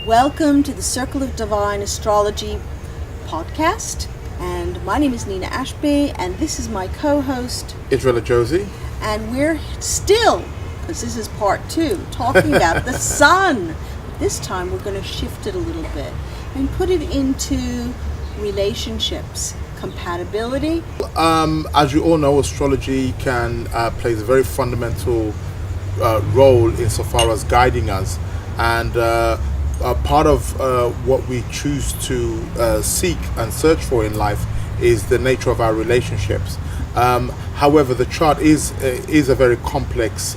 Welcome to the Circle of Divine Astrology podcast, and my name is Nina Ashby, and this is my co-host Ajose, and we're still, because this is part 2, talking about the sun. This time we're going to shift it a little bit and put it into relationships, compatibility. As you all know, astrology plays a very fundamental role insofar as guiding us, and part of what we choose to seek and search for in life is the nature of our relationships. However, the chart is a very complex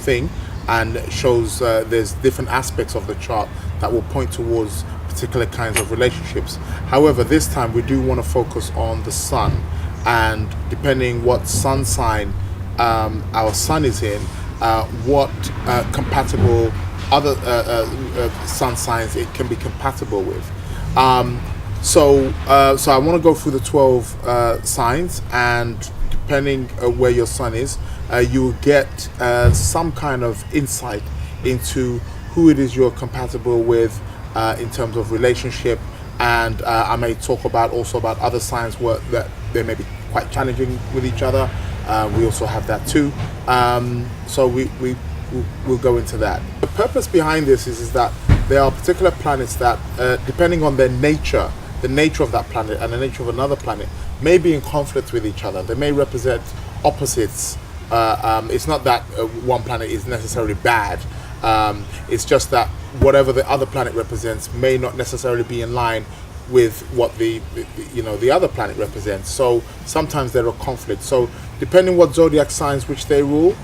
thing, and shows there's different aspects of the chart that will point towards particular kinds of relationships. However, this time we do want to focus on the sun, and depending what sun sign our sun is in, what compatible other sun signs it can be compatible with. So I want to go through the 12 signs, and depending where your sun is, you will get some kind of insight into who it is you're compatible with in terms of relationship. And I may talk about other signs that they may be quite challenging with each other. We also have that too. So we'll go into that. The purpose behind this is that there are particular planets that, depending on their nature, the nature of that planet and the nature of another planet, may be in conflict with each other. They may represent opposites. It's not that one planet is necessarily bad. It's just that whatever the other planet represents may not necessarily be in line with what the other planet represents. So sometimes there are conflicts. So depending what zodiac signs which they rule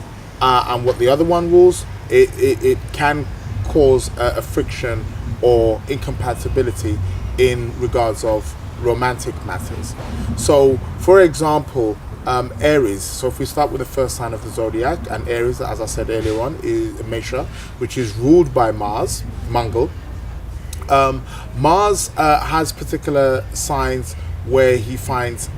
and what the other one rules, it can cause a friction or incompatibility in regards of romantic matters. So for example, Aries. So if we start with the first sign of the zodiac, and Aries, as I said earlier on, is Mesha, which is ruled by Mars, Mangal. Mars has particular signs where he finds,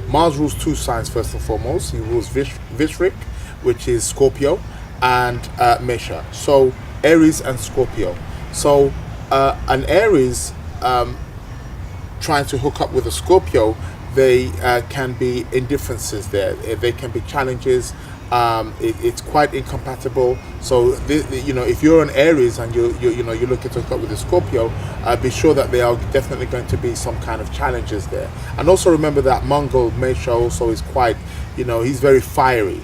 Mars rules 2 signs first and foremost. He rules Vishrik, which is Scorpio, and Mesha. So Aries and Scorpio. So an Aries trying to hook up with a Scorpio, they can be indifferences there. They can be challenges. It's quite incompatible. So if you're an Aries and you're looking to hook up with a Scorpio, be sure that there are definitely going to be some kind of challenges there. And also remember that Mangal Mesha also is quite, he's very fiery.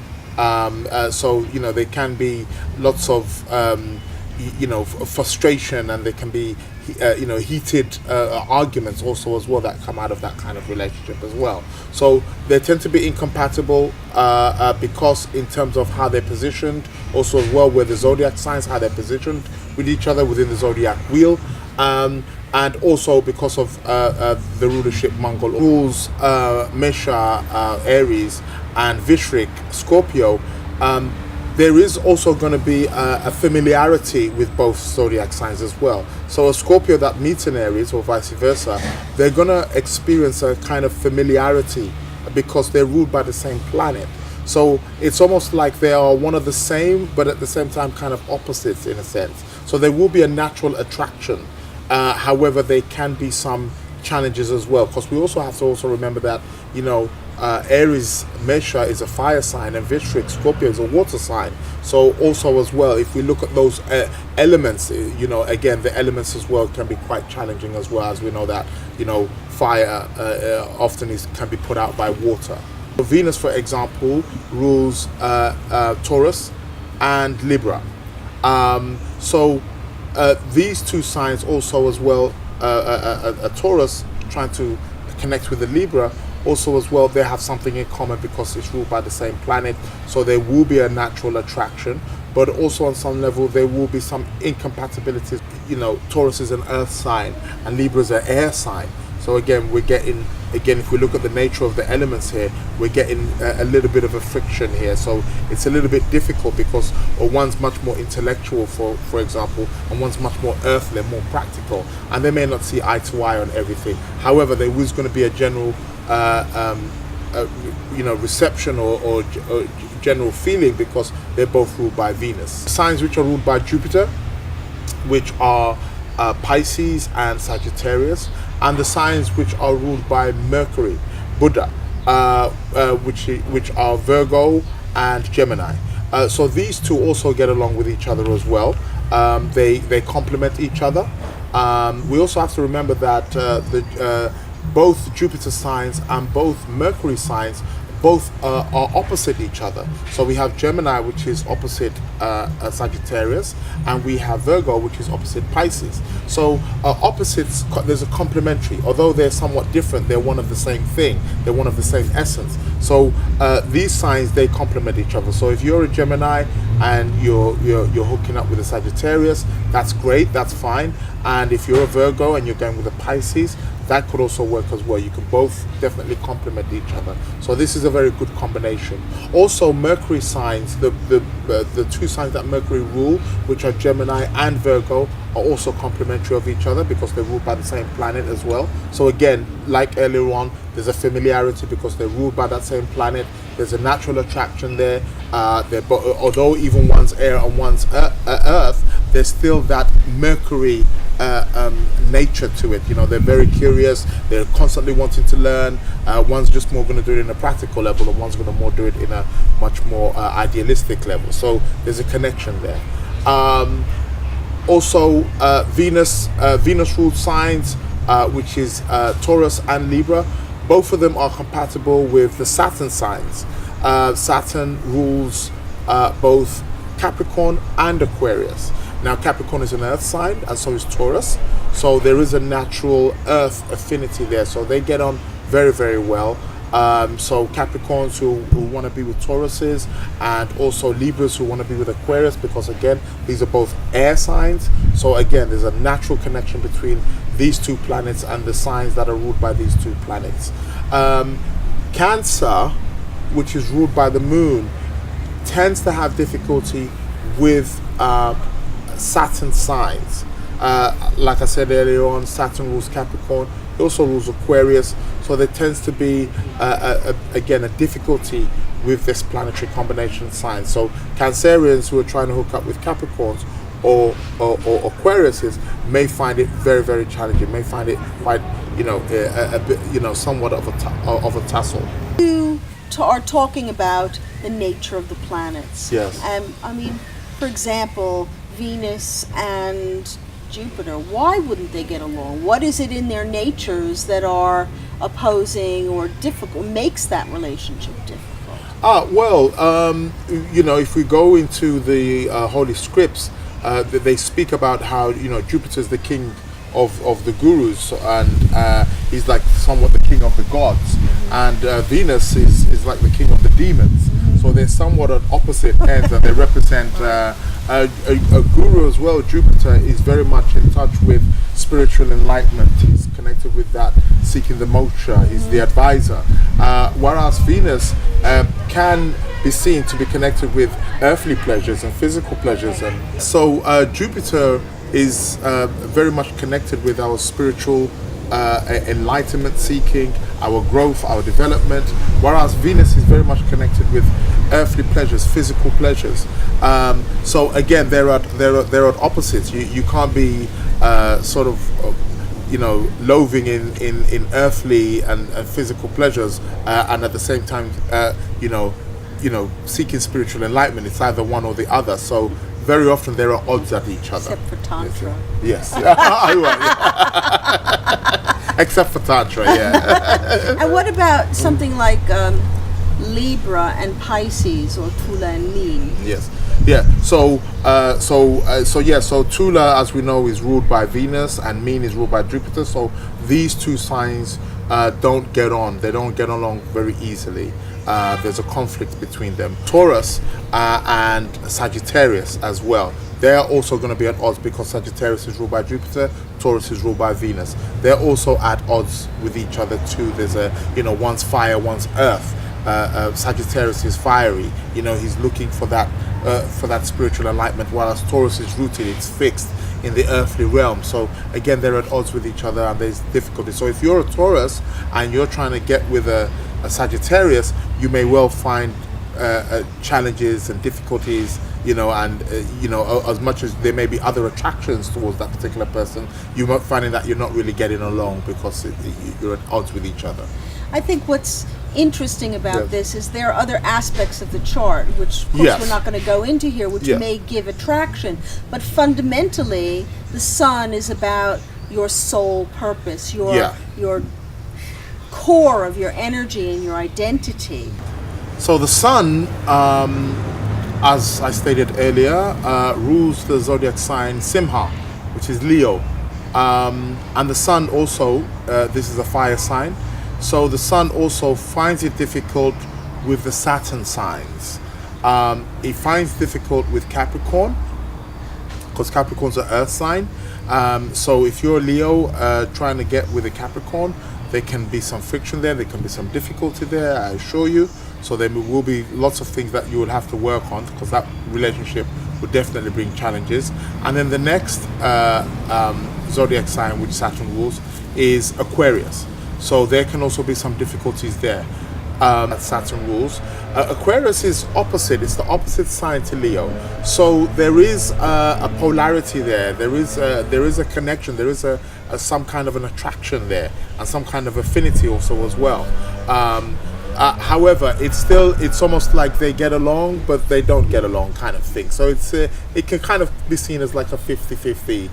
So there can be lots of frustration, and there can be heated arguments also as well that come out of that kind of relationship as well. So they tend to be incompatible because in terms of how they're positioned, also as well where the zodiac signs, how they're positioned with each other within the zodiac wheel, and also because of the rulership. Mangal rules Mesha, Aries, and Vishrik, Scorpio. There is also going to be a familiarity with both zodiac signs as well. So a Scorpio that meets an Aries or vice versa, they're going to experience a kind of familiarity because they're ruled by the same planet. So it's almost like they are one of the same, but at the same time kind of opposites in a sense. So there will be a natural attraction. However, there can be some challenges as well, because we also have to remember that, Aries Mesha is a fire sign, and Vishrik Scorpio is a water sign. So also as well, if we look at those elements, again, the elements as well can be quite challenging as well, as we know that fire often can be put out by water. Venus, for example, rules Taurus and Libra. So these 2 signs also as well, a Taurus trying to connect with the Libra, also as well, they have something in common because it's ruled by the same planet. So there will be a natural attraction, but also on some level there will be some incompatibilities. Taurus is an earth sign and Libra is an air sign. So again, if we look at the nature of the elements here, we're getting a little bit of a friction here. So it's a little bit difficult because one's much more intellectual, for example, and one's much more earthly, more practical, and they may not see eye to eye on everything. However, there is going to be a general reception or general feeling because they're both ruled by Venus. Signs which are ruled by Jupiter, which are Pisces and Sagittarius, and the signs which are ruled by Mercury, Buddha, which are Virgo and Gemini. So these two also get along with each other as well. They complement each other. We also have to remember that both Jupiter signs and both Mercury signs both are opposite each other. So we have Gemini, which is opposite Sagittarius, and we have Virgo, which is opposite Pisces. So opposites, there's a complementary. Although they're somewhat different, they're one of the same thing. They're one of the same essence. So these signs, they complement each other. So if you're a Gemini and you're hooking up with a Sagittarius, that's great, that's fine. And if you're a Virgo and you're going with a Pisces, that could also work as well. You can both definitely complement each other. So this is a very good combination. Also, Mercury signs, the two signs that Mercury rule, which are Gemini and Virgo, are also complementary of each other because they're ruled by the same planet as well. So again, like earlier on, there's a familiarity because they're ruled by that same planet. There's a natural attraction there. Although even one's air and one's earth, there's still that Mercury nature to it. You know, they're very curious, they're constantly wanting to learn. One's just more going to do it in a practical level, and one's going to more do it in a much more idealistic level. So there's a connection there. Also, Venus ruled signs, which is Taurus and Libra. Both of them are compatible with the Saturn signs. Saturn rules both Capricorn and Aquarius. Now, Capricorn is an earth sign, and so is Taurus. So there is a natural earth affinity there. So they get on very, very well. So Capricorns who want to be with Tauruses, and also Libras who want to be with Aquarius, because again, these are both air signs. So again, there's a natural connection between these two planets and the signs that are ruled by these two planets. Cancer, which is ruled by the moon, tends to have difficulty with Saturn signs. Like I said earlier on, Saturn rules Capricorn. It also rules Aquarius. So there tends to be, again, a difficulty with this planetary combination sign. So Cancerians who are trying to hook up with Capricorns or Aquariuses may find it very, very challenging. May find it quite, a bit, somewhat of a tussle. You are talking about the nature of the planets. Yes. I mean, for example, Venus and Jupiter, why wouldn't they get along? What is it in their natures that are opposing or difficult, makes that relationship difficult? If we go into the holy scripts, they speak about how Jupiter is the king of the gurus, and he's like somewhat the king of the gods, and Venus is like the king of the demons. So they're somewhat at opposite ends, and they represent a guru as well. Jupiter is very much in touch with spiritual enlightenment. He's connected with that, seeking the moksha. He's the advisor. Whereas Venus can be seen to be connected with earthly pleasures and physical pleasures. And so Jupiter is very much connected with our spiritual enlightenment seeking, our growth, our development, whereas Venus is very much connected with earthly pleasures, physical pleasures. So again, they're at opposites. You can't be loathing in earthly and physical pleasures, and at the same time seeking spiritual enlightenment. It's either one or the other. So very often there are odds at each other. Except for Tantra. Yes. Except for Tantra, yeah. And what about something like Libra and Pisces, or Tula and Mean? Yes. Yeah. So Tula, as we know, is ruled by Venus, and Mean is ruled by Jupiter. So these two signs don't get on. They don't get along very easily. There's a conflict between them. Taurus and Sagittarius as well. They're also going to be at odds because Sagittarius is ruled by Jupiter, Taurus is ruled by Venus. They're also at odds with each other too. There's one's fire, one's earth. Sagittarius is fiery. He's looking for that spiritual enlightenment, whereas Taurus is rooted, it's fixed in the earthly realm. So again, they're at odds with each other, and there's difficulty. So if you're a Taurus and you're trying to get with a Sagittarius, you may well find challenges and difficulties, and as much as there may be other attractions towards that particular person, you might find that you're not really getting along because you're at odds with each other. I think what's interesting about Yes. this is there are other aspects of the chart, which of course Yes. we're not going to go into here, which Yeah. may give attraction. But fundamentally, the sun is about your soul purpose, your core of your energy and your identity. So the sun, as I stated earlier, rules the zodiac sign Simha, which is Leo. And the sun also, this is a fire sign, so the sun also finds it difficult with the Saturn signs. It finds difficult with Capricorn, because Capricorn's an earth sign. So if you're a Leo trying to get with a Capricorn, there can be some friction there can be some difficulty there, I assure you. So there will be lots of things that you will have to work on, because that relationship would definitely bring challenges. And then the next zodiac sign which Saturn rules is Aquarius. So there can also be some difficulties there that Saturn rules. Aquarius is opposite, it's the opposite sign to Leo. So there is a polarity there, there is a connection, there is some kind of an attraction there, and some kind of affinity also as well. However, it's almost like they get along, but they don't get along kind of thing. So it can kind of be seen as like a 50-50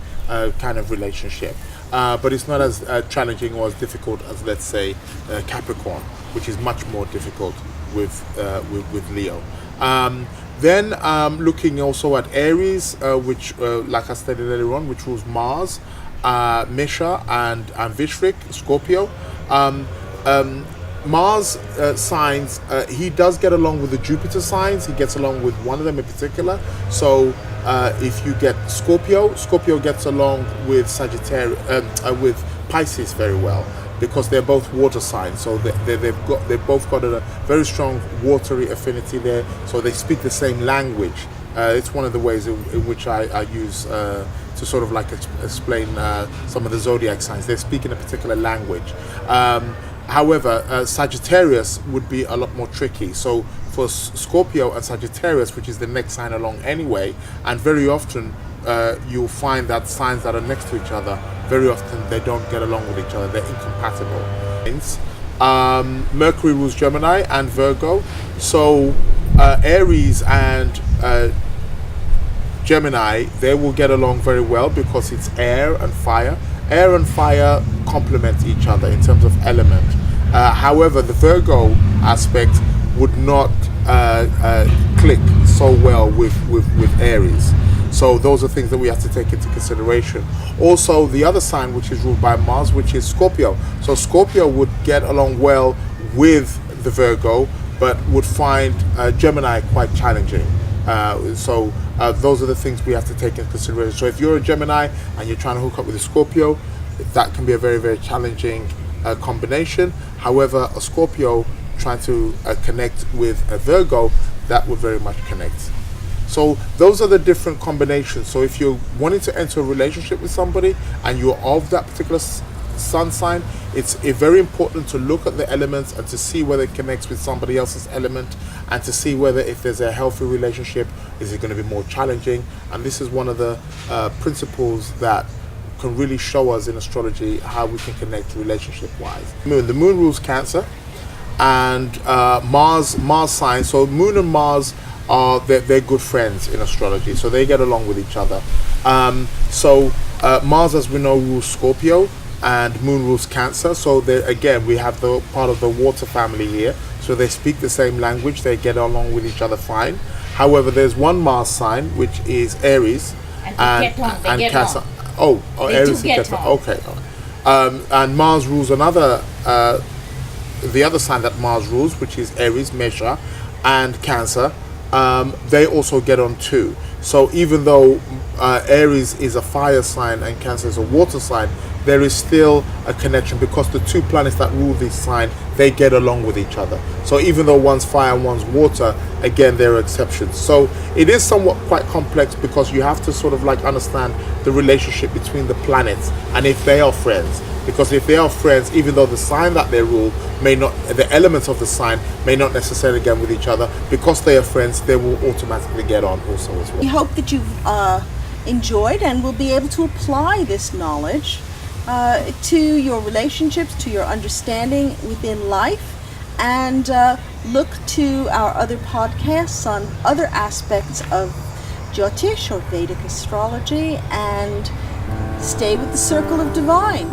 kind of relationship. But it's not as challenging or as difficult as, let's say, Capricorn, which is much more difficult with Leo. Then looking also at Aries, which, like I stated earlier on, which rules Mars, Mesha, and Vishrik, Scorpio. Mars signs, he does get along with the Jupiter signs. He gets along with one of them in particular. So if you get Scorpio gets along with Sagittarius, with Pisces very well, because they're both water signs. So they've both got a very strong watery affinity there. So they speak the same language. It's one of the ways in which I use to sort of like explain some of the zodiac signs. They speak in a particular language. However, Sagittarius would be a lot more tricky. So for Scorpio and Sagittarius, which is the next sign along anyway, and very often you'll find that signs that are next to each other, very often they don't get along with each other, they're incompatible. Mercury rules Gemini and Virgo. So Aries and Gemini, they will get along very well because it's air and fire. Air and fire complement each other in terms of element. However, the Virgo aspect would not click so well with Aries. So those are things that we have to take into consideration. Also, the other sign which is ruled by Mars, which is Scorpio. So Scorpio would get along well with the Virgo, but would find Gemini quite challenging. So those are the things we have to take into consideration. So if you're a Gemini and you're trying to hook up with a Scorpio, that can be a very, very challenging combination. However, a Scorpio trying to connect with a Virgo, that would very much connect. So those are the different combinations. So if you're wanting to enter a relationship with somebody and you're of that particular sun sign, it's very important to look at the elements and to see whether it connects with somebody else's element, and to see whether if there's a healthy relationship, is it going to be more challenging. And this is one of the principles that can really show us in astrology how we can connect relationship wise. The moon rules Cancer, and Mars sign. So moon and Mars are they're good friends in astrology, so they get along with each other. So Mars, as we know, rules Scorpio, and moon rules Cancer. So again, we have the part of the water family here, so they speak the same language, they get along with each other fine. However, there's one Mars sign which is Aries, and Cancer. Aries and Cancer. Okay. And Mars rules another, the other sign that Mars rules, which is Aries, Mesha, and Cancer. They also get on too. So even though Aries is a fire sign and Cancer is a water sign, there is still a connection because the two planets that rule this sign, they get along with each other. So even though one's fire and one's water, again, there are exceptions. So it is somewhat quite complex because you have to sort of like understand the relationship between the planets and if they are friends. Because if they are friends, even though the sign that they rule may not, the elements of the sign may not necessarily get with each other, because they are friends, they will automatically get on also as well. We hope that you've enjoyed and will be able to apply this knowledge to your relationships, to your understanding within life, and look to our other podcasts on other aspects of Jyotish or Vedic Astrology, and stay with the Circle of Divine.